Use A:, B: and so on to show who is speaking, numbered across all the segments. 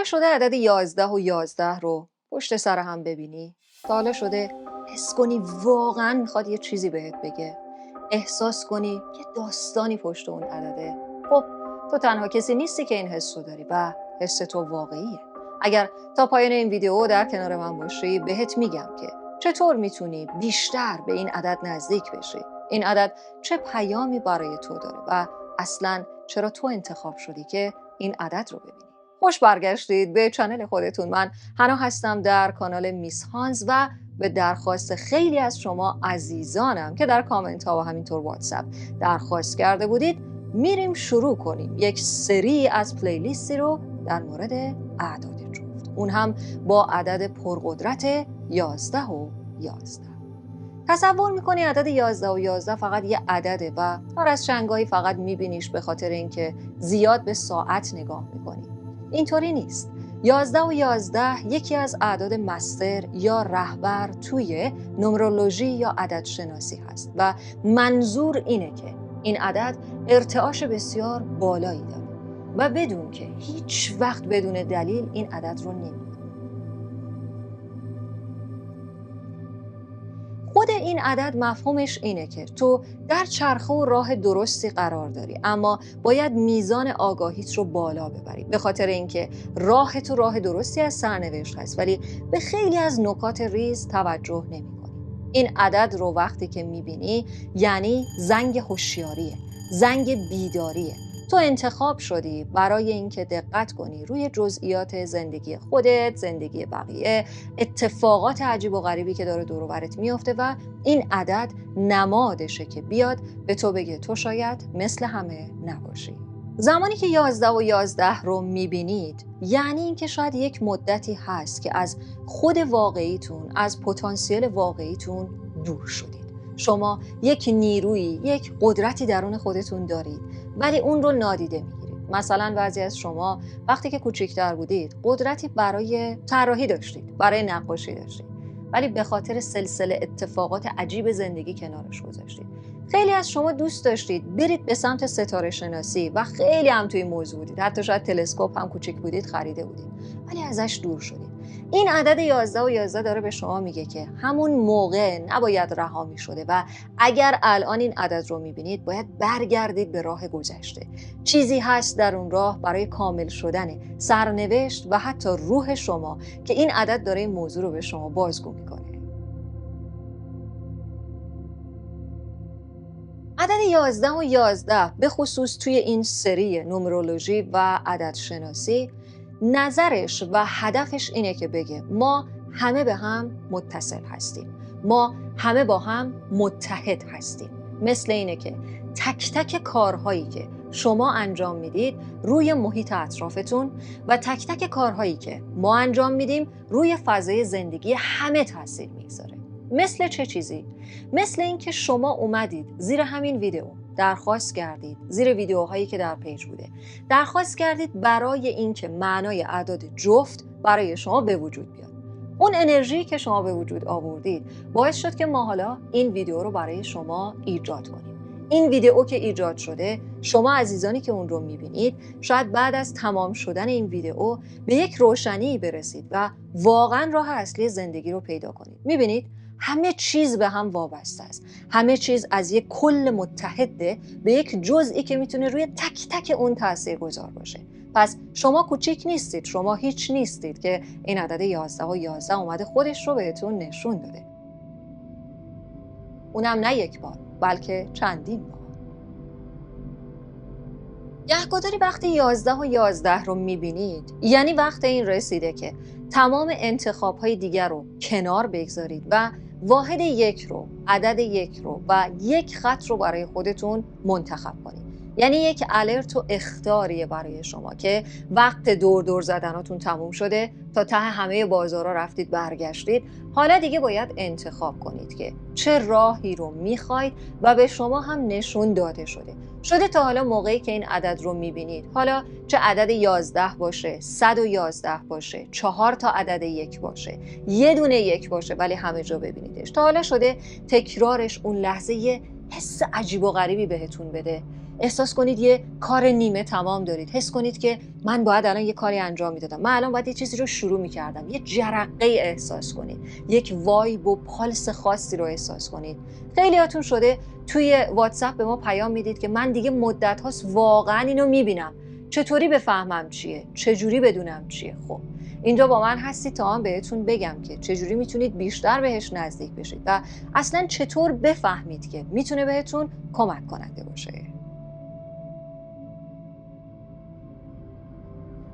A: شده عدد 11 و 11 رو پشت سر هم ببینی؟ تا حالا شده حس کنی واقعا میخواد یه چیزی بهت بگه؟ احساس کنی یه داستانی پشت اون عدده؟ خب تو تنها کسی نیستی که این حس رو داری و حس تو واقعیه. اگر تا پایان این ویدیو در کنار من باشی بهت میگم که چطور میتونی بیشتر به این عدد نزدیک بشی. این عدد چه پیامی برای تو داره و اصلاً چرا تو انتخاب شدی که این عدد رو ببینی. خوش برگشتید به چنل خودتون. من حنا هستم در کانال میس هانز و به درخواست خیلی از شما عزیزانم که در کامنت ها و همینطور واتساپ درخواست کرده بودید میریم شروع کنیم یک سری از پلیلیستی رو در مورد اعداد جفت، اون هم با عدد پرقدرت 11 و 11. تصور میکنی عدد 11 و 11 فقط یه عدده و هر از چنگاهی فقط میبینیش به خاطر اینکه زیاد به ساعت نگاه میکنی. اینطوری نیست. 11 و 11 یکی از اعداد مستر یا رهبر توی نمرولوژی یا عدد شناسی هست و منظور اینه که این عدد ارتعاش بسیار بالایی داره و بدون که هیچ وقت بدون دلیل این عدد رو نمی‌بینی. خود این عدد مفهومش اینه که تو در چرخه و راه درستی قرار داری، اما باید میزان آگاهیت رو بالا ببری، به خاطر اینکه راه تو راه درستی از سرنوشت هست ولی به خیلی از نکات ریز توجه نمی‌کنی. این عدد رو وقتی که می‌بینی یعنی زنگ هوشیاریه، زنگ بیداریه. تو انتخاب شدی برای اینکه دقت کنی روی جزئیات زندگی خودت، زندگی بقیه، اتفاقات عجیب و غریبی که داره دور و برت میفته و این عدد نمادشه که بیاد به تو بگه تو شاید مثل همه نباشی. زمانی که 11 و 11 رو میبینید یعنی اینکه شاید یک مدتی هست که از خود واقعیتون، از پتانسیل واقعیتون دور شدید. شما یک نیرویی، یک قدرتی درون خودتون دارید ولی اون رو نادیده میگیرید. مثلا بعضی از شما وقتی که کوچکتر بودید قدرتی برای طراحی داشتید، برای نقاشی داشتید، ولی به خاطر سلسله اتفاقات عجیب زندگی کنارش گذاشتید. خیلی از شما دوست داشتید برید به سمت ستاره شناسی و خیلی هم توی موضوع بودید، حتی شاید تلسکوپ هم کوچیک بودید خریده بودید، ولی ازش دور شدید. این عدد 11 و 11 داره به شما میگه که همون موقع نباید رها میشده و اگر الان این عدد رو میبینید باید برگردید به راه گذشته. چیزی هست در اون راه برای کامل شدن سرنوشت و حتی روح شما که این عدد داره این موضوع رو به شما بازگو میکنه. عدد 11 و 11 به خصوص توی این سری نمرولوژی و عدد شناسی نظرش و هدفش اینه که بگه ما همه به هم متصل هستیم، ما همه با هم متحد هستیم. مثل اینه که تک تک کارهایی که شما انجام میدید روی محیط اطرافتون و تک تک کارهایی که ما انجام میدیم روی فضای زندگی همه تاثیر میگذاره. مثل چه چیزی؟ مثل اینکه شما اومدید زیر همین ویدیو درخواست کردید، زیر ویدیوهایی که در پیج بوده درخواست کردید برای اینکه معنای اعداد جفت برای شما به وجود بیاد. اون انرژی که شما به وجود آوردید باعث شد که ما حالا این ویدیو رو برای شما ایجاد کنیم. این ویدیو که ایجاد شده، شما عزیزانی که اون رو میبینید شاید بعد از تمام شدن این ویدیو به یک روشنی برسید و واقعا راه اصلی زندگی رو پیدا کنید. میبینید همه چیز به هم وابسته است. همه چیز از یک کل متحده به یک جزئی که میتونه روی تک تک اون تاثیرگذار باشه. پس شما کوچیک نیستید، شما هیچ نیستید که این عدد 11 و 11 اومده خودش رو بهتون نشون داده. اونم نه یک بار بلکه چندین بار. گهگداری وقتی 11 و 11 رو میبینید یعنی وقت این رسیده که تمام انتخاب‌های دیگر رو کنار بگذارید و واحد یک رو، عدد یک رو و یک خط رو برای خودتون منتخب کنید. یعنی یک الرت و اخطاریه برای شما که وقت دور زدناتون تموم شده، تا ته همه بازارها رفتید برگشتید، حالا دیگه باید انتخاب کنید که چه راهی رو میخواید و به شما هم نشون داده شده تا حالا موقعی که این عدد رو میبینید، حالا چه عدد 11 باشه، 111 باشه، 4 تا عدد یک باشه، یه دونه یک باشه ولی همه جا ببینیدش، تا حالا شده تکرارش اون لحظه یه حس عجیب و غریبی بهتون بده؟ احساس کنید یه کار نیمه تمام دارید، حس کنید که من باید الان یه کاری انجام میدادم، من الان باید یه چیزی رو شروع میکردم، یه جرقه احساس کنید، یک وایب و پالس خاصی رو احساس کنید. خیلیاتون شده توی واتساپ به ما پیام میدید که من دیگه مدت هاست واقعا اینو میبینم، چطوری بفهمم چیه، چجوری بدونم چیه. خب اینجا با من هستید تا من بهتون بگم که چجوری میتونید بیشتر بهش نزدیک بشید و اصلا چطور بفهمید که میتونه بهتون کمک کننده باشه.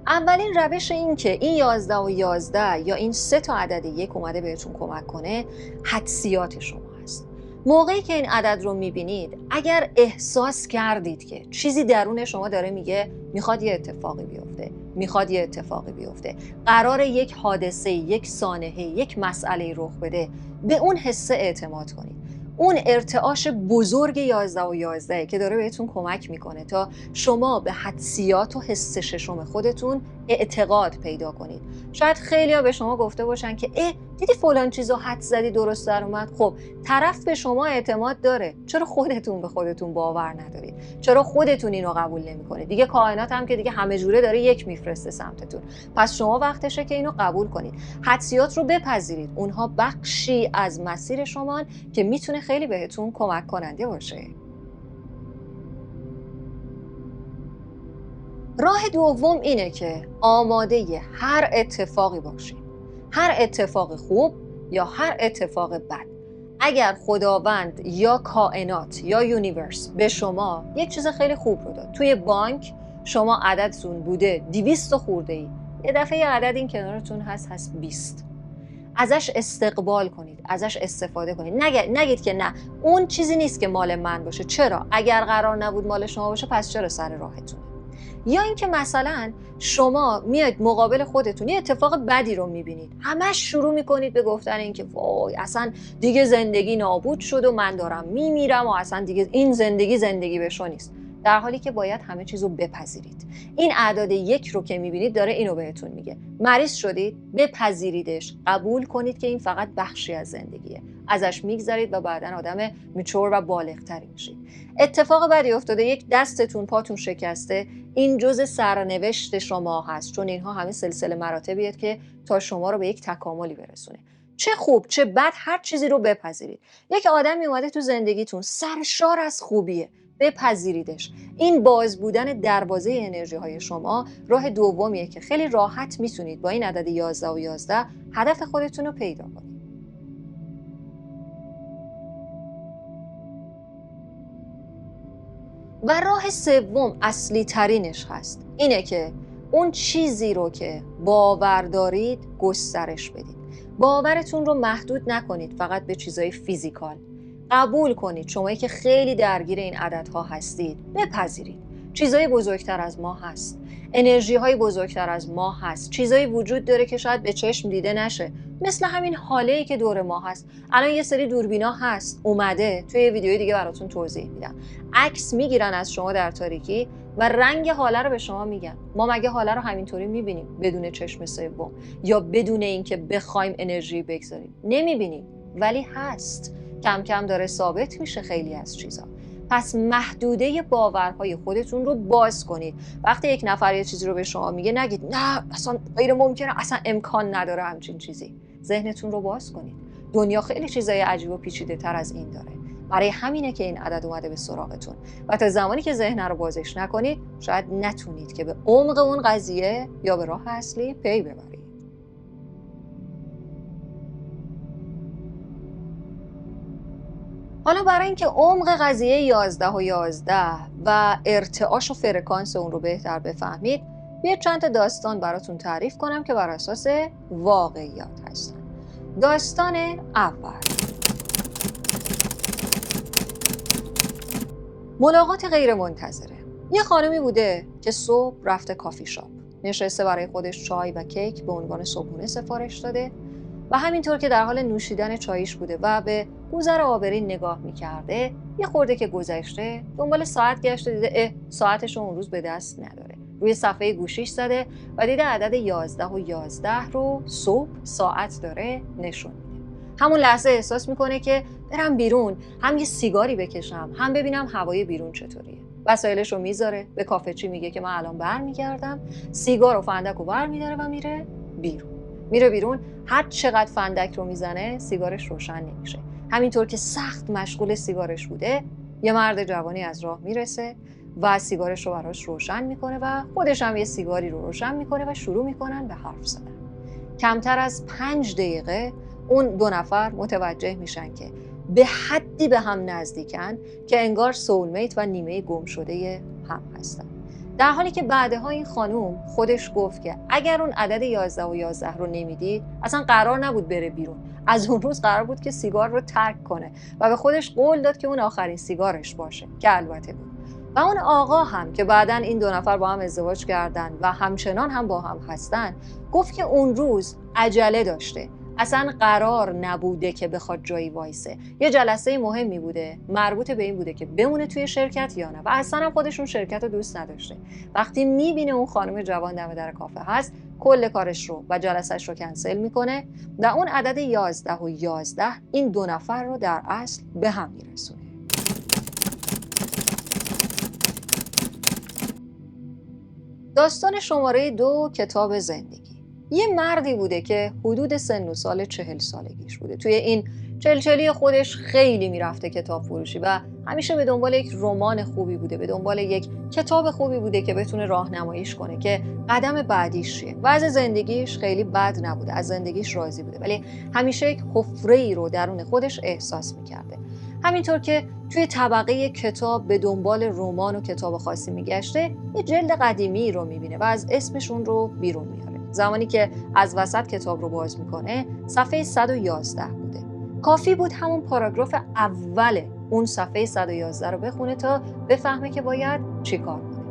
A: اولین روش این که این 11 و 11 یا این 3 تا عدد 1 اومده بهتون کمک کنه، حدسیات شما هست. موقعی که این عدد رو میبینید، اگر احساس کردید که چیزی درون شما داره میگه میخواد یه اتفاقی بیفته، میخواد یه اتفاقی بیفته، قراره یک حادثه، یک سانحه، یک مسئله رخ بده، به اون حسه اعتماد کنید. اون ارتعاش بزرگ 11 و 11 که داره بهتون کمک میکنه تا شما به حدسیات و حس ششم خودتون اعتقاد پیدا کنید. شاید خیلیا به شما گفته باشن که دیدی فلان چیزو حدس زدی درست در اومد. خب طرف به شما اعتماد داره، چرا خودتون به خودتون باور ندارید؟ چرا خودتون اینو قبول نمیکنید؟ دیگه کائنات هم که دیگه همه جوره داره یک میفرسته سمتتون. پس شما وقتشه که اینو قبول کنید. حدسیات رو بپذیرید. اونها بخشی از مسیر شما که میتونه خیلی بهتون کمک کننده باشه. راه دوم اینه که آماده هر اتفاقی باشید. هر اتفاق خوب یا هر اتفاق بد. اگر خداوند یا کائنات یا یونیورس به شما یک چیز خیلی خوب رو داد، توی بانک شما عددتون بوده 200 خورده ای، یه دفعه یه عدد این کنارتون هست 20، ازش استقبال کنید، ازش استفاده کنید. نگید که نه اون چیزی نیست که مال من باشه. چرا؟ اگر قرار نبود مال شما باشه پس چرا سر راهتونه؟ یا اینکه مثلا شما میاد مقابل خودتون یه اتفاق بدی رو میبینید، همش شروع میکنید به گفتن اینکه وای اصلا دیگه زندگی نابود شد و من دارم میمیرم و اصلا دیگه این زندگی بشو نیست، در حالی که باید همه چیزو بپذیرید. این اعداد 1 رو که میبینید داره اینو بهتون میگه، مریض شدید بپذیریدش، قبول کنید که این فقط بخشی از زندگیه، ازش میگذرید و بعداً آدم میچور و بالغتری میشید. اتفاق بدی افتاده، یک دستتون پاتون شکسته، این جزء سرنوشت شما هست، چون اینها همه سلسله مراتبیه که تا شما رو به یک تکاملی برسونه. چه خوب چه بد هر چیزی رو بپذیرید. یک آدمی اومده تو زندگیتون سرشار از خوبیه، بپذیریدش. این باز بودن دروازه انرژی های شما راه دومیه که خیلی راحت میتونید با این عدد 11 و 11 هدف خودتون رو پیدا کنید. و راه سوم اصلی ترینش هست، اینه که اون چیزی رو که باور دارید گسترش بدید. باورتون رو محدود نکنید فقط به چیزای فیزیکال. قبول کنید شمایی که خیلی درگیر این عددها هستید، بپذیرید چیزای بزرگتر از ما هست، انرژی های بزرگتر از ما هست، چیزایی وجود داره که شاید به چشم دیده نشه، مثل همین حاله‌ای که دور ما هست. الان یه سری دوربینا هست اومده، توی یه ویدیوی دیگه براتون توضیح میدم، عکس میگیرن از شما در تاریکی و رنگ حاله رو به شما میگن. ما مگه حاله رو همینطوری میبینیم بدون چشم سوم یا بدون اینکه بخوایم انرژی بگذاریم؟ نمیبینیم، ولی هست. کم کم داره ثابت میشه خیلی از چیزا. پس محدوده باورهای خودتون رو باز کنید. وقتی یک نفر یه چیزی رو به شما میگه نگید نه اصلا غیر ممکنه، اصلا امکان نداره همچین چیزی. ذهنتون رو باز کنید. دنیا خیلی چیزای عجیب و پیچیده تر از این داره. برای همینه که این عدد اومده به سراغتون و تا زمانی که ذهن رو بازش نکنید شاید نتونید که به عمق اون قضیه یا به راه اصلی پی ببرید. حالا برای اینکه عمق قضیه 11 و 11 و ارتعاش و فرکانس اون رو بهتر بفهمید، بیاید چند تا داستان براتون تعریف کنم که بر اساس واقعیات هستن. داستان اول، ملاقات غیر منتظره. یه خانمی بوده که صبح رفته کافی شاپ، نشسته برای خودش چای و کیک به عنوان صبحونه سفارش داده و همینطور که در حال نوشیدن چایش بوده و به گذر آبرین نگاه میکرده، یه خورده که گذشته دنبال ساعت گشته، دیده ساعتش اون روز به دست نداره. روی صفحه گوشیش زده و دیده عدد 11 و 11 رو صبح ساعت داره نشون میده. همون لحظه احساس میکنه که برم بیرون، هم یه سیگاری بکشم، هم ببینم هوای بیرون چطوریه. وسایلش رو میذاره، به کافه چی میگه که من الان برمیگردم، سیگار و فندک رو برمیداره و میره بیرون. میره بیرون، هر چقدر فندک رو میزنه سیگارش روشن نمیشه. همینطور که سخت مشغول سیگارش بوده، یه مرد جوانی از راه میرسه و سیگارش رو براش روشن میکنه و خودش هم یه سیگاری رو روشن میکنه و شروع میکنن به حرف زدن. کمتر از 5 دقیقه اون دو نفر متوجه میشن که به حدی به هم نزدیکن که انگار سولمیت و نیمه گم شده هم هستن. در حالی که بعدها این خانوم خودش گفت که اگر اون عدد 11 و 11 رو نمیدید اصلا قرار نبود بره بیرون. از اون روز قرار بود که سیگار رو ترک کنه و به خودش قول داد که اون آخرین سیگارش باشه، که البته بود. و اون آقا هم که بعداً این دو نفر با هم ازدواج کردن و همچنان هم با هم هستن، گفت که اون روز عجله داشته، اصلا قرار نبوده که بخواد جایی وایسه. یه جلسه مهمی بوده مربوط به این بوده که بمونه توی شرکت یا نه، و اصلا هم خودشون شرکت رو دوست نداشته. وقتی میبینه اون خانم جوان دم در کافه هست، کل کارش رو و جلسهش رو کنسل میکنه و اون عدد 11 و 11 این دو نفر رو در اصل به هم میرسونه. داستان شماره 2 کتاب زندگی. یه مردی بوده که حدود سن و سال 40 سالگیش بوده. توی این چلچلی خودش خیلی میرفته کتاب فروشی و همیشه به دنبال یک رمان خوبی بوده، به دنبال یک کتاب خوبی بوده که بتونه راهنماییش کنه که قدم بعدیش چیه. وضع زندگیش خیلی بد نبوده، از زندگیش راضی بوده، ولی همیشه یک حفره‌ای رو درون خودش احساس میکرده. همینطور که توی طبقه کتاب به دنبال رمان و کتاب خاصی میگشته، یه جلد قدیمی رو میبینه و از اسمشون رو بیرون میاره. زمانی که از وسط کتاب رو باز میکنه، صفحه 111 بوده. کافی بود همون پاراگراف اول اون صفحه 111 رو بخونه تا بفهمه که باید چیکار کنه.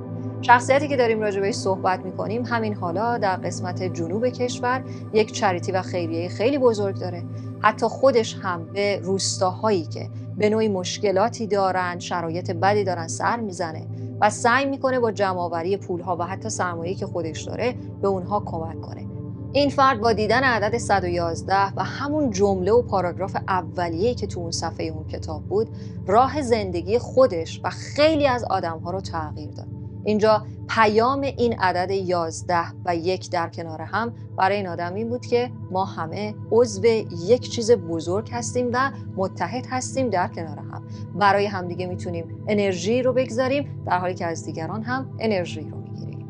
A: شخصیتی که داریم راجع بهش صحبت میکنیم همین حالا در قسمت جنوب کشور یک چریتی و خیریه خیلی بزرگ داره. حتی خودش هم به روستاهایی که به نوعی مشکلاتی دارن، شرایط بدی دارن سر میزنه و سعی میکنه با جمع‌آوری پولها و حتی سرمایه‌ای که خودش داره به اونها کمک کنه. این فرد با دیدن عدد 111 و همون جمله و پاراگراف اولیه‌ای که تو اون صفحه اون کتاب بود، راه زندگی خودش و خیلی از آدم‌ها رو تغییر داد. اینجا پیام این عدد 11 و 1 در کنار هم برای این آدم این بود که ما همه عضو یک چیز بزرگ هستیم و متحد هستیم در کنار هم. برای همدیگه میتونیم انرژی رو بگذاریم در حالی که از دیگران هم انرژی رو میگیریم.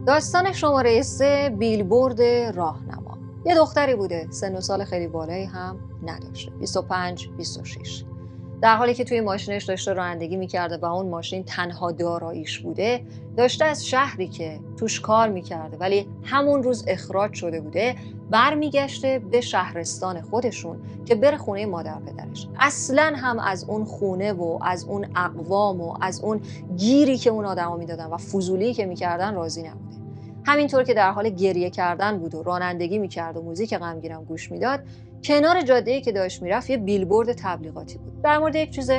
A: داستان شماره 3 بیلبورد راهنما. یه دختری بوده، سن و سال خیلی بالایی هم نداشته، 25-26. در حالی که توی ماشینش داشته رانندگی میکرده و اون ماشین تنها داراییش بوده، داشته از شهری که توش کار میکرده ولی همون روز اخراج شده بوده برمیگشته به شهرستان خودشون که بره خونه مادر پدرش. اصلاً هم از اون خونه و از اون اقوام و از اون گیری که اون آدما میدادن و فضولی که میکردن راضی نبوده. همینطور که در حال گریه کردن بود و رانندگی میکرد و موزیک غمگینم گوش میداد، کنار جاده‌ای که داشت میرفت یه بیلبورد تبلیغاتی بود در مورد یک چیز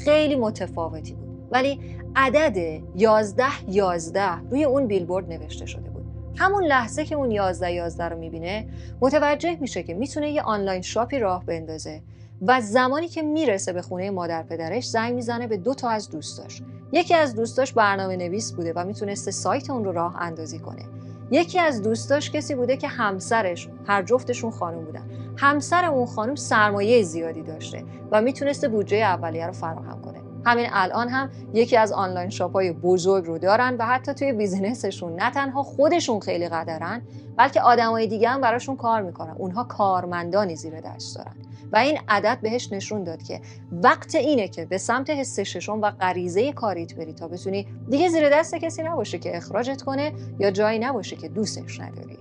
A: خیلی متفاوتی بود، ولی عدد 11 روی اون بیلبورد نوشته شده بود. همون لحظه که اون 11 رو میبینه متوجه میشه که میتونه یه آنلاین شاپی راه بندازه و زمانی که میرسه به خونه مادر پدرش زنگ میزنه به 2 تا از دوستاش. یکی از دوستاش برنامه نویس بوده و میتونسته سایت اون رو راه اندازی کنه. یکی از دوستاش کسی بوده که همسرش، هر جفتشون خانم بودن، همسر اون خانم سرمایه زیادی داشته و میتونسته بودجه اولیه رو فراهم کنه. همین الان هم یکی از آنلاین شاپ‌های بزرگ رو دارن و حتی توی بیزینسشون نه تنها خودشون خیلی قدرن، بلکه آدمای دیگه هم براشون کار میکنن. اونها کارمندانی زیر دست دارن و این عدد بهش نشون داد که وقت اینه که به سمت حس ششم و غریزه کاریت بری تا بتونی دیگه زیر دست کسی نباشه که اخراجت کنه یا جایی نباشه که دوستش نداری.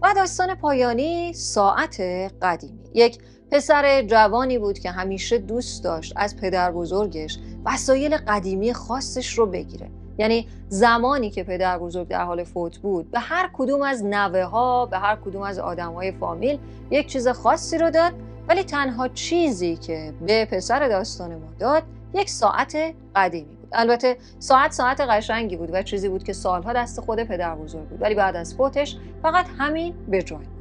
A: و داستان پایانی ساعت قدیمی. یک پسر جوانی بود که همیشه دوست داشت از پدر بزرگش وسایل قدیمی خاصش رو بگیره. یعنی زمانی که پدر بزرگ در حال فوت بود به هر کدوم از نوه ها، به هر کدوم از آدمای فامیل یک چیز خاصی رو داد، ولی تنها چیزی که به پسر داستان ما داد یک ساعت قدیمی بود. البته ساعت قشنگی بود و چیزی بود که سالها دست خود پدر بزرگ بود، ولی بعد از فوتش فقط همین به جای بود.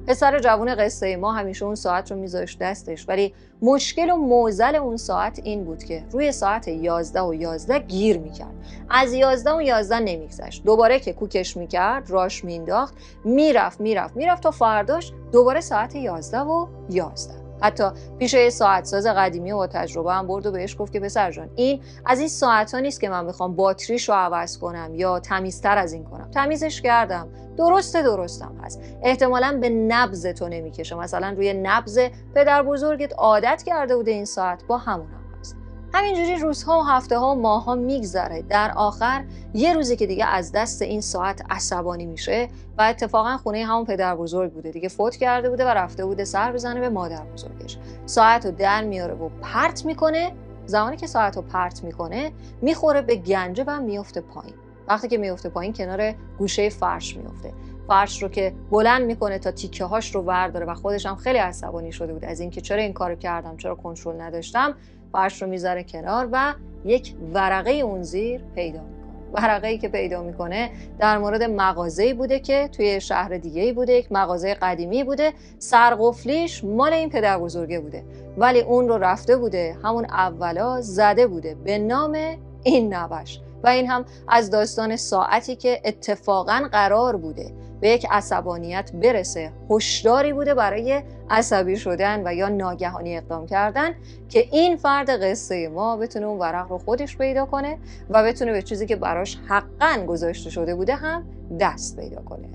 A: پسر جوان قصه ما همیشه اون ساعت رو میذاشت دستش، ولی مشکل و معضل اون ساعت این بود که روی ساعت 11:11 گیر میکرد. از 11:11 نمیگذشت. دوباره که کوکش میکرد، راش مینداخت، میرفت تا فرداش دوباره ساعت 11:11. حتی پیش یه ساعت ساز قدیمی و با تجربه هم برد و بهش گفت که پسر جان، این از این ساعت‌ها نیست که من بخوام باتریش رو عوض کنم یا تمیزتر از این کنم. تمیزش کردم، درستم هست. احتمالاً به نبض تو نمیکشه. مثلا روی نبض پدر بزرگت عادت کرده بوده این ساعت، با همون هم هست. همینجوری روزها و هفته‌ها و ماه‌ها میگذره. در آخر یه روزی که دیگه از دست این ساعت عصبانی میشه و اتفاقا خونه همون پدر بزرگ بوده، دیگه فوت کرده بوده و رفته بوده سر بزنه به مادر بزرگش. ساعت رو در میاره و پرت میکنه. زمانی که ساعت رو پرت میکنه میخوره به گنجه و میفته پایین. وقتی که میفته پایین کنار گوشه فرش میفته. فرش رو که بلند میکنه تا تیکه هاش رو ورداره و خودش هم خیلی عصبانی شده بود از اینکه چرا این کارو کردم، چرا کنترل نداشتم. فرش رو میذاره کنار و یک ورقه اون زیر پیدا میکنه. ورقه‌ای که پیدا میکنه در مورد مغازه‌ای بوده که توی شهر دیگه‌ای بوده، یک مغازه قدیمی بوده، سرقفلیش مال این پدر بزرگه بوده، ولی اون رو رفته بوده همون اولا زده بوده به نام این نوش. و این هم از داستان ساعتی که اتفاقاً قرار بوده به یک عصبانیت برسه، هشداری بوده برای عصبی شدن و یا ناگهانی اقدام کردن که این فرد قصه ما بتونه اون ورق رو خودش پیدا کنه و بتونه به چیزی که براش حقاً گذاشته شده بوده هم دست پیدا کنه.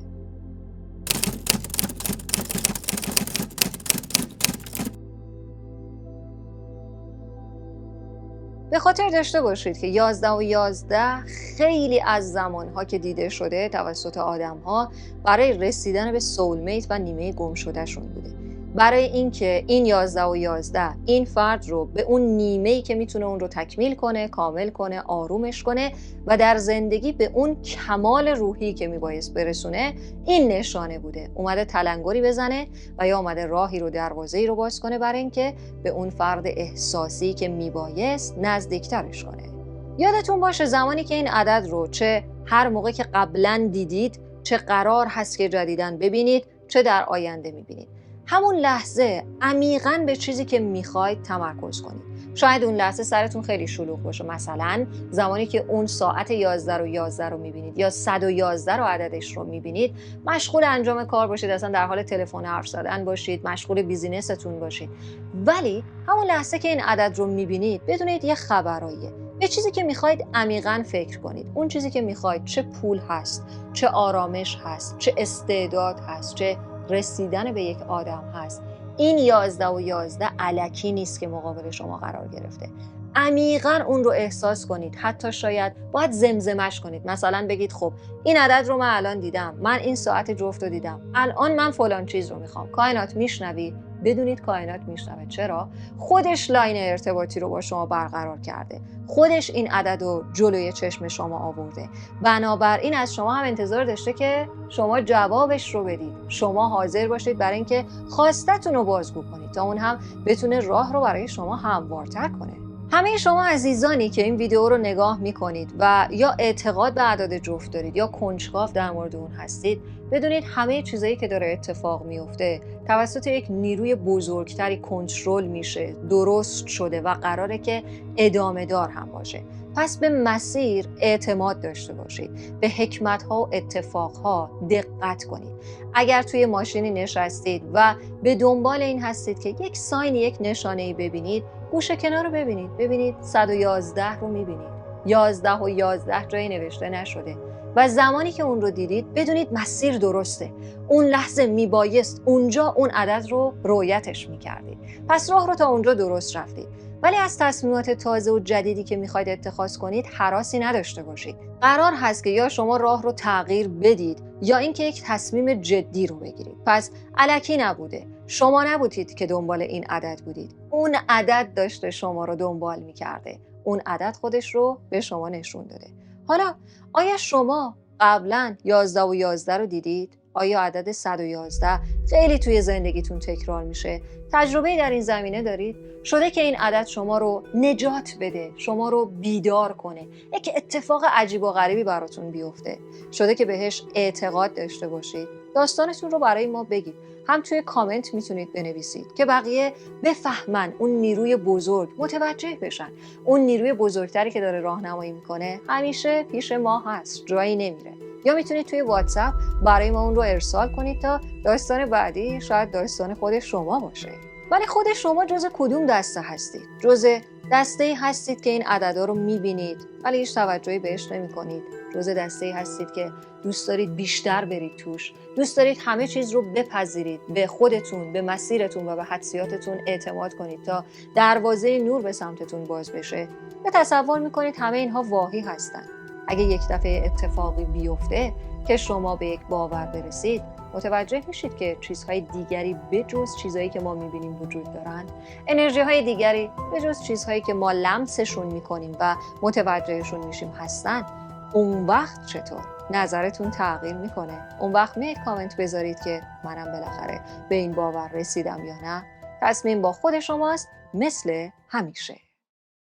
A: به خاطر داشته باشید که 11:11 خیلی از زمانها که دیده شده توسط آدم‌ها برای رسیدن به سولمیت و نیمه گم شدهشون بوده. برای اینکه این 11:11 این فرد رو به اون نیمه‌ای که میتونه اون رو تکمیل کنه، کامل کنه، آرومش کنه و در زندگی به اون کمال روحی که میبایست برسونه، این نشانه بوده. اومده تلنگری بزنه و یا اومده راهی رو، دروازه‌ای رو باز کنه برای اینکه به اون فرد احساسی که میبایست نزدیکترش کنه. یادتون باشه زمانی که این عدد رو چه هر موقع که قبلا دیدید، چه قرار هست که جدیداً ببینید، چه در آینده میبینید، همون لحظه عمیقاً به چیزی که میخواید تمرکز کنید. شاید اون لحظه سرتون خیلی شلوغ باشه، مثلا زمانی که اون ساعت 11:11 رو میبینید یا 111 رو عددش رو میبینید، مشغول انجام کار باشید، اصلا در حال تلفن حرف زدن باشید، مشغول بیزینستون باشید، ولی همون لحظه که این عدد رو میبینید بدونید یه خبراییه، به چیزی که میخواید عمیقاً فکر کنید. اون چیزی که میخواید چه پول هست، چه آرامش هست، چه استعداد هست، چه رسیدن به یک آدم هست. این 11:11 الکی نیست که مقابل شما قرار گرفته. عمیقاً اون رو احساس کنید. حتی شاید باید زمزمش کنید. مثلا بگید خب این عدد رو من الان دیدم، من این ساعت جفت رو دیدم، الان من فلان چیز رو میخوام. کائنات میشنوی؟ بدونید کائنات میشنوه. چرا؟ خودش لاین ارتباطی رو با شما برقرار کرده، خودش این عدد رو جلوی چشم شما آورده. بنابراین از شما هم انتظار داشته که شما جوابش رو بدید، شما حاضر باشید برای اینکه خواستتون رو بازگو کنید تا اون هم بتونه راه رو برای شما هموارتر کنه. همه شما عزیزانی که این ویدیو رو نگاه میکنید و یا اعتقاد به اعداد جفت دارید یا کنجکاو در مورد اون هستید، بدونید همه چیزایی که داره اتفاق میفته توسط یک نیروی بزرگتری کنترل میشه، درست شده و قراره که ادامه دار هم باشه. پس به مسیر اعتماد داشته باشید، به حکمت‌ها و اتفاقها دقت کنید. اگر توی ماشینی نشستید و به دنبال این هستید که یک ساین، یک نشانه‌ای ببینید، گوشه کنار رو ببینید 111 رو میبینید. 11:11 جایی نوشته نشده و زمانی که اون رو دیدید بدونید مسیر درسته. اون لحظه میبایست اونجا اون عدد رو رؤیتش میکردید، پس راه رو تا اونجا درست رفتید. ولی از تصمیمات تازه و جدیدی که میخواید اتخاذ کنید هراسی نداشته باشید. قرار هست که یا شما راه رو تغییر بدید یا اینکه یک تصمیم جدی رو بگیرید. پس الکی نبوده، شما نبودید که دنبال این عدد بودید، اون عدد داشته شما رو دنبال میکرده، اون عدد خودش رو به شما نشون داده. حالا آیا شما قبلا 11:11 رو دیدید؟ آیا عدد 111 خیلی توی زندگیتون تکرار میشه؟ تجربه در این زمینه دارید؟ شده که این عدد شما رو نجات بده، شما رو بیدار کنه، یک اتفاق عجیب و غریبی براتون بیفته؟ شده که بهش اعتقاد داشته باشید؟ داستانتون رو برای ما بگید. هم توی کامنت میتونید بنویسید که بقیه بفهمن، اون نیروی بزرگ متوجه بشن. اون نیروی بزرگتری که داره راهنمایی میکنه همیشه پیش ما هست، جایی نمیره. یا میتونید توی واتساپ برای ما اون رو ارسال کنید تا داستان بعدی شاید داستان خود شما باشه. ولی خود شما جزء کدوم دسته هستید؟ جزء دسته‌ای هستید که این عددا رو میبینید ولی هیچ توجهی بهش نمی‌کنید. جزء دسته‌ای هستید که دوست دارید بیشتر برید توش، دوست دارید همه چیز رو بپذیرید، به خودتون، به مسیرتون و به حدسیاتتون اعتماد کنید تا دروازه نور به سمتتون باز بشه. یا تصور می‌کنید همه اینها واهی هستن. اگه یک دفعه اتفاقی بیفته که شما به یک باور برسید، متوجه میشید که چیزهای دیگری بجز چیزهایی که ما میبینیم وجود دارن، انرژی های دیگری بجز چیزهایی که ما لمسشون میکنیم و متوجهشون میشیم هستن. اون وقت چطور؟ نظرتون تغییر میکنه؟ اون وقت میید کامنت بذارید که منم بالاخره به این باور رسیدم یا نه. تصمیم با خود شماست، مثل همیشه.